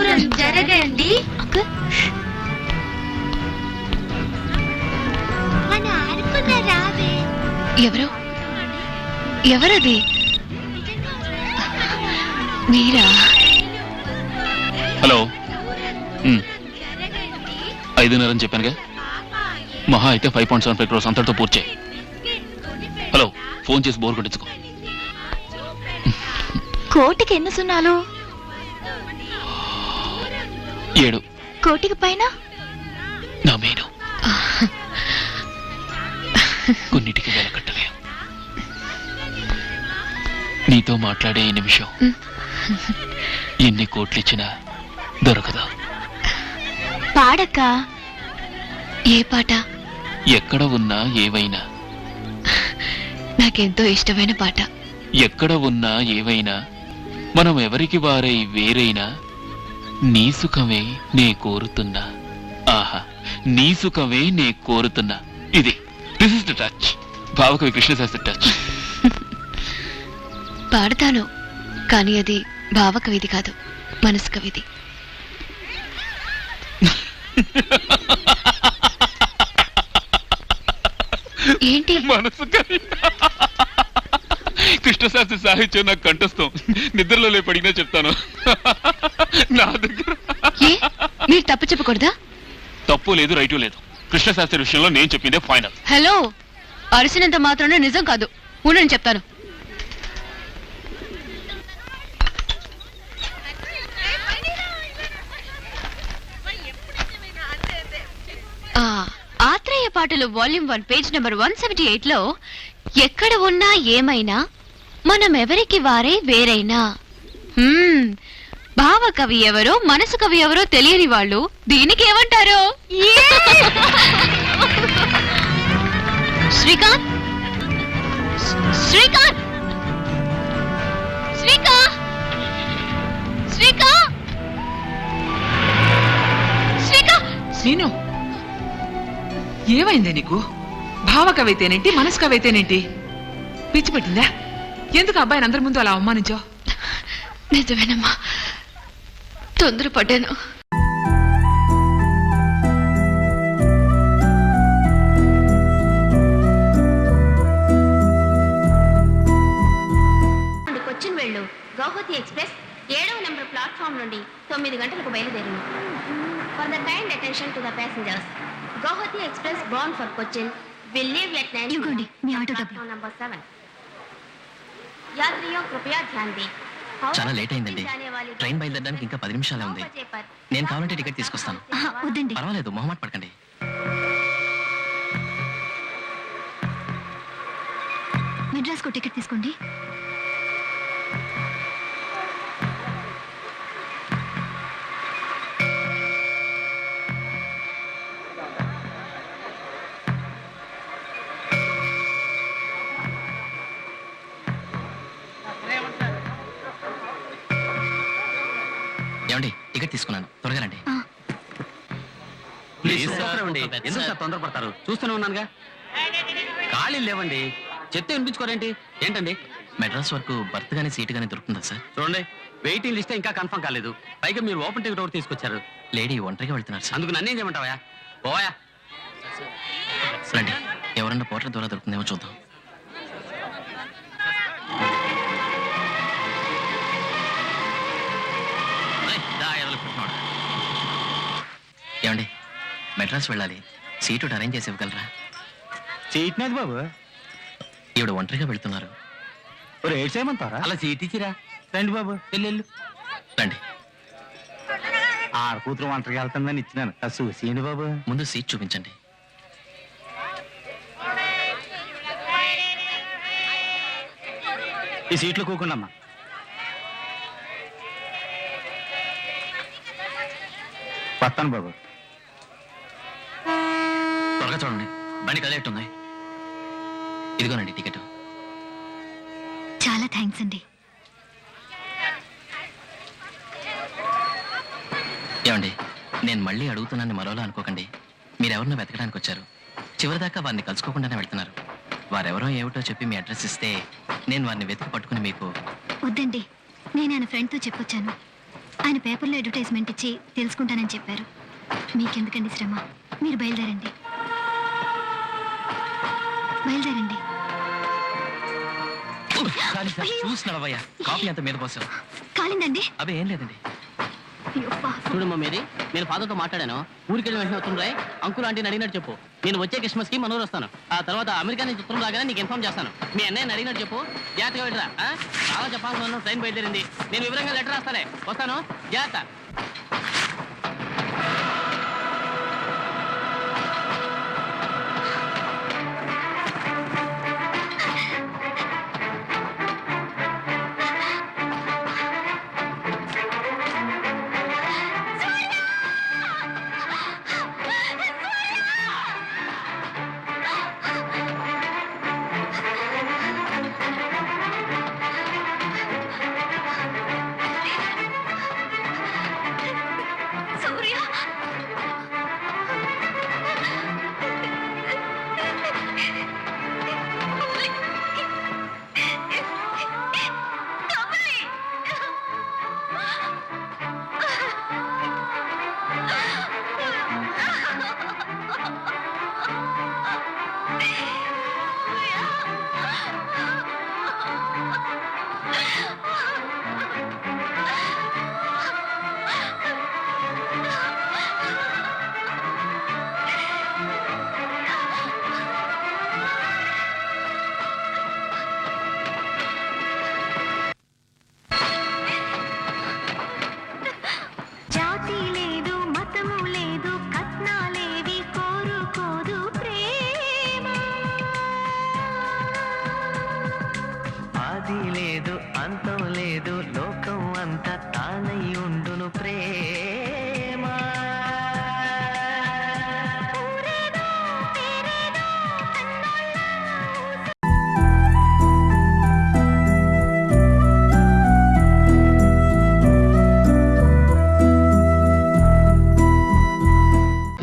దూరం జరగండి. మన అనుకున్న రావే. ఎవరది? మీరా? హలో. 5:30 అని చెప్పానుగా. మహా అయితే 5.75 crores అంతటితో పూర్తి. హలో, ఫోన్ చేసి బోర్ కొట్టించుకో. కోటికి ఎన్ని సున్నాలు? 7. కోటికి పైన నా మేను. కొన్నిటికి వేల కట్టలే. నీతో మాట్లాడే ఈ నిమిషం ఎన్ని కోట్లు ఇచ్చినా దొరకదా. పాడక్క. ఏ పాట? ఎక్కడ ఉన్నా ఏవైనా. నాకెంతో ఇష్టమైన పాట. ఎక్కడ ఉన్నా ఏవైనా మనం ఎవరికి వారై వేరైనా నీ సుఖమే నే కోరుతున్నా. ఆహా, నీ సుఖమే నే కోరుతున్నా. ఇది దిస్ ఇస్ ద టచ్. భావకవి కృష్ణశాస్త్రి టచ్. పాడతాను, కానీ అది భావ కవిది కాదు, మనసు కవిది. ఏంటి? మనసు కవి. కృష్ణశాస్త్రి సాహిత్యం నాకు కంఠస్థం. నిద్రలో లేపడినా చెప్తాను. నా దగ్గర మీరు తప్పు చెప్పకూడదా? తప్పు లేదు, రైటు లేదు. కృష్ణశాస్త్రి విషయంలో నేను చెప్పిందే ఫైనల్. హలో, అరిసినంత మాత్రాన నిజం కాదు. ఉండని చెప్తాను. ఆత్రేయ పాటలు వాల్యూమ్ 1 పేజ్ నెంబర్ 178 లో ఎక్కడ ఉన్నా ఏమైనా మనం ఎవరికి వారే వేరైనా. భావ కవి ఎవరో మనసు కవి ఎవరో తెలియని వాళ్ళు దీనికి ఏమంటారు? శ్రీకాంత్, శ్రీకాంత్, శ్రీకా, శ్రీకా, శ్రీకా. నేను ఏమైంది నీకు? భావ కవితేనేంటి, మనసు కవితేనేంటి? పిచ్చి పెట్టిందా? ఎందుకు అబ్బాయిని అందరి ముందు అలా అవమానించావు? నిజమేనమ్మా, తొందరపడ్డాను. కొచ్చిన్ వెళ్ళు. గౌహతి ఎక్స్ప్రెస్ 7వ నెంబర్ ప్లాట్ఫామ్ నుండి 9 గంటలకు బయలుదేరింది. For the kind attention to the passengers, Guwahati express bound for Cochin will leave at 9. ఇవ్వండి మీ ఆటో డబ్బులు. number 7. యాత్రియో కృపయా ధ్యాన్ దే. చాలా లేట్ అయిందండి. ట్రైన్ బయలుదేరడానికి ఇంకా 10 నిమిషాలే ఉంది. నేను కావాలంటే టికెట్ తీసుకొస్తాను. వద్దండి, పర్వాలేదు, మొహమాట పడకండి. మెడ్రాస్కు టికెట్ తీసుకోండి. ఏమండి, టికెట్ తీసుకున్నాను, త్వరగా రండి. ఎందుకు తొందరపడతారు? చూస్తూనే ఉన్నానుగా. ఖాళీ లేవండి, చెత్త వినిపించుకోరేంటి? ఏంటండి? మెడ్రాస్ వరకు బర్త్ గానీ సీట్ గానీ దొరుకుతుందా సార్? చూడండి, వెయిటింగ్ లిస్ట్ ఇంకా కన్ఫర్మ్ కాలేదు. పైగా మీరు ఓపెన్ టికెట్ ఒకటి తీసుకొచ్చారు. లేడీ ఒంటరిగా వెళ్తున్నారు సార్. అందుకు నన్నేం చేయమంటావా? పోయా రండి, ఎవరన్నా పోర్టర్ ద్వారా దొరుకుతుందేమో చూద్దాం. ఏమండి, మెడ్రాస్ వెళ్ళాలి, సీటు అరేంజ్ చేసి ఇవ్వగలరా? సీట్ నాది బాబు. ఈవిడ ఒంటరిగా వెళ్తున్నారు. రేట్ చేయమంటారా? అలా సీట్ ఇచ్చిరా. రండి బాబు, వెళ్ళు. రండి. ఆడ కూతురు ఒంటరిగా వెళ్తుందని ఇచ్చినాను. చూసేయండి బాబు. ముందు సీట్ చూపించండి. ఈ సీట్లో కూకుండమ్మా. వస్తాను బాబు. త్వరగా చూడండి, బండి కదిలేట్టుంది. ఇదిగోనండి టికెట్. చాలా థ్యాంక్స్ అండి. ఏమండి, నేను మళ్ళీ అడుగుతున్నాను మరోలా అనుకోకండి. మీరెవరినో వెతకడానికి వచ్చారు. చివరిదాకా వారిని కలుసుకోకుండానే వెళ్తున్నారు. వారెవరో ఏమిటో చెప్పి మీ అడ్రస్ ఇస్తే నేను వారిని వెతికి పట్టుకుని మీకు. వద్దండి, నేను ఆయన ఫ్రెండ్తో చెప్పొచ్చాను. ఆయన పేపర్లో అడ్వర్టైజ్మెంట్ ఇచ్చి తెలుసుకుంటానని చెప్పారు. మీకెందుకండి శ్రమ, మీరు బయలుదేరండి. బయలుదేరండి. చూసినవయ్యా కాఫీ అంత మీద పోసావు. కాలిందండి. అవి ఏం లేదండి. అయ్యో పాపం. చూడమ్మా మేరీ, నేను ఫాదర్తో మాట్లాడాను. ఊరికి వెళ్ళి వెంటనే వస్తుండే అంకుల్ ఆంటీని అడిగినట్టు చెప్పు. నేను వచ్చే క్రిస్మస్ కి మనూరు వస్తాను. ఆ తర్వాత అమెరికా నుంచి ఉత్తరం లాగానే నీకు ఇన్ఫార్మ్ చేస్తాను. మీ అన్నయ్యని అడిగినట్టు చెప్పు. జాగ్రత్తగా వెళ్ళరా. చాలా చెప్పాల్సిన ట్రైన్ బయలుదేరింది. నేను వివరంగా లెటర్ రాస్తానే. వస్తాను. జాగ్రత్త. సూర్య, జాతి లేదు, మతము లేదు, కట్నాలేవి కోరుకోదు ప్రేమ. ఆది లేదు అంతం లేదు లోకం అంతా తానై ఉండును ప్రేమ. ఊరేదో, పేరేదో, కన్నోళ్ళ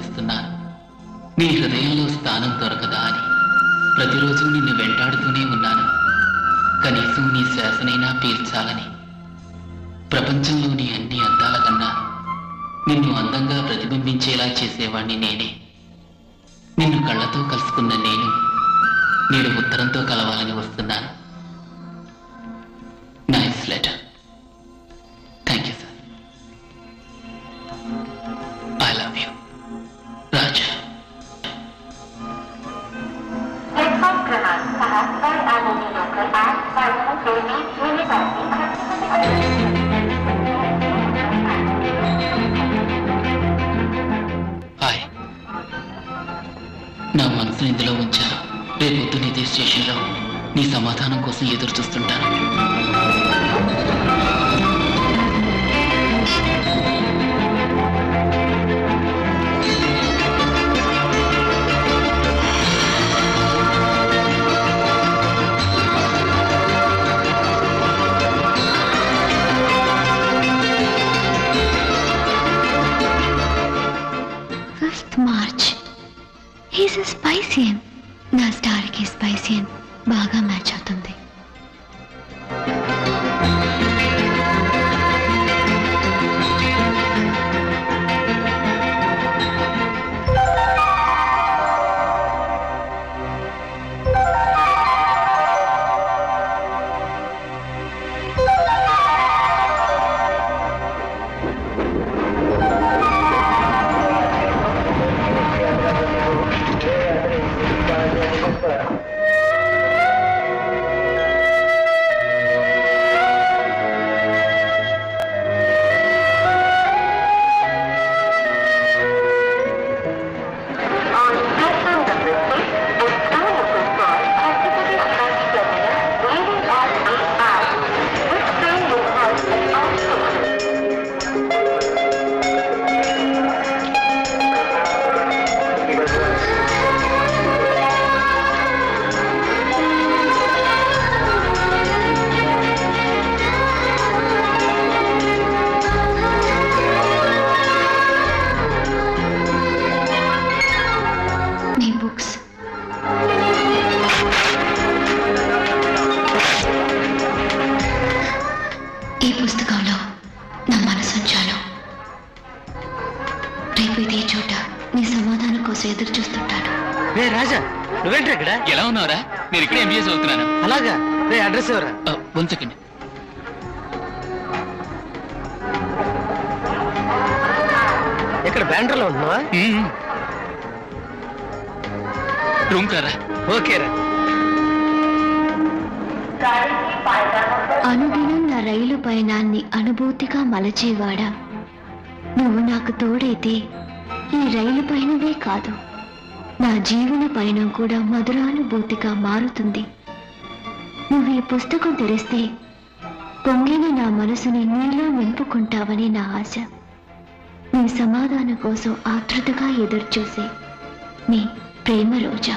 ఇస్తున్నాను. నీ హృదయంలో స్థానం దొరకదా అని ప్రతిరోజు నిన్ను వెంటాడుతూనే ఉన్నాను. కనీసం నీ శ్వాసనైనా పీల్చాలని. ప్రపంచంలోని అన్ని అందాల కన్నా నిన్ను అందంగా ప్రతిబింబించేలా చేసేవాణ్ణి నేనే. నిన్ను కళ్ళతో కలుసుకున్న నేను నేడు ఉత్తరంతో కలవాలని వస్తున్నాను. Nice letter. Thank you sir. I love you Raja. Hi. నా మనసును ఇందులో ఉంచాను. రేపొద్దున ఇదే స్టేషన్లో నీ సమాధానం కోసం ఎదురు చూస్తుంటాను. మార్చ్. హీస్ స్పైసియన్. నా స్టార్కి స్పైసియన్ బాగా మ్యాచ్ అవుతుంది. ఎక్కడైపోయింది ఈ చోట నీ సమాధానం కోసం ఎదురు చూస్తుంటాను. రే రాజా, నువ్వేంటి ఇక్కడ? ఎలా ఉన్నావురా? నేను ఇక్కడ ఎంబీఏ చదువుతున్నాను. అలాగా? రే అడ్రస్ ఎవరా? One second. ఇక్కడ బ్యాండ్రలో ఉంటున్నావా? రూమ్ కారా? ఓకేరా. అనుదినం నా రైలు పయనాన్ని అనుభూతిగా మలచేవాడా, నువ్వు నాకు తోడైతే ఈ రైలు పయనమే కాదు, నా జీవన పయనం కూడా మధురానుభూతిగా మారుతుంది. నువ్వు ఈ పుస్తకం తెరిస్తే పొంగిన నా మనసుని నీలో నింపుకుంటావని నా ఆశ. నీ సమాధానం కోసం ఆతృతగా ఎదురుచూసే నీ ప్రేమ రోజా.